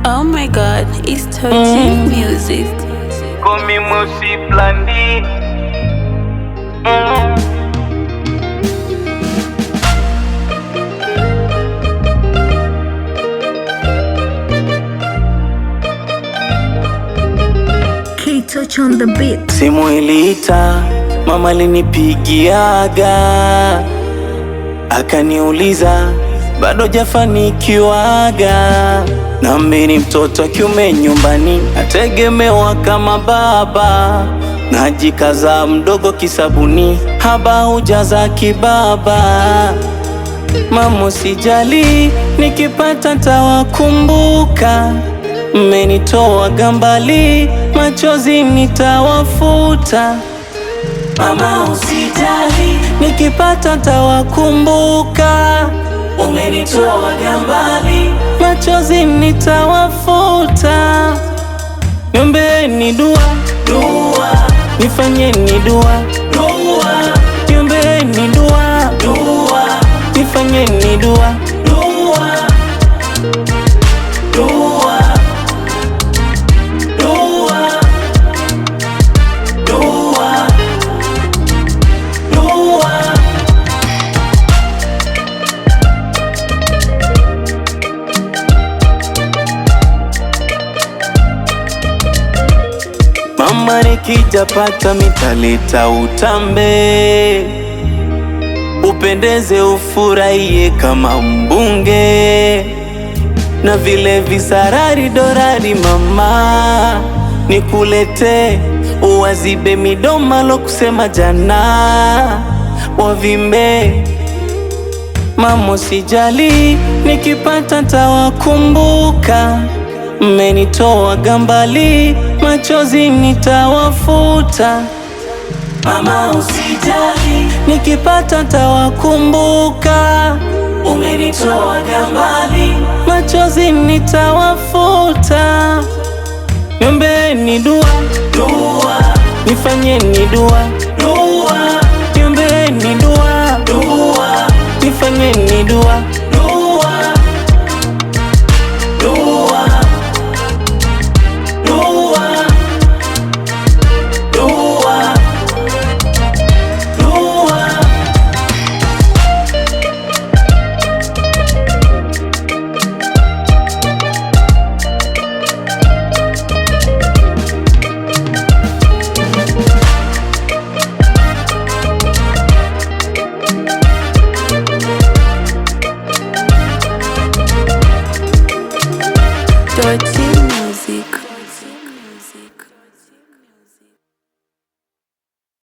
Oh my god, it's Torty music. Komi Mosi Blandi. K-Touch on the beat. Simu iliita, mama alinipigiaga, akaniuliza bado jafanikiwaga. Nambeni mtoto wa kiume nyumbani nategemewa kama baba, najikaza mdogo kisabuni haba hujaza kibaba. Mama usijali nikipata ntawakumbuka, mmenitoa gambali machozi nitawafuta. Mama usijali nikipata ntawakumbuka, umenitoa gambali machozi nitawafuta. Niombeni dua, dua, nifanyeni dua, dua, niombeni dua, dua, nifanyeni dua, dua, dua, dua, dua, dua. Mama nikijapata mitaleta utambe, upendeze ufurahie kama mbunge, na vile visarari dorari mama nikulete, uwazibe midoma lo kusema jana wavimbe. Mama usijali nikipata ntawakumbuka, mmenitoa gambali machozi nitawafuta. Mama usijali nikipata ntawakumbuka, umenitoa gambali machozi nitawafuta. Niombeni dua, dua, nifanyeni dua, dua, niombeni dua, dua, nifanyeni dua, dua, dua, dua, dua, dua. Torty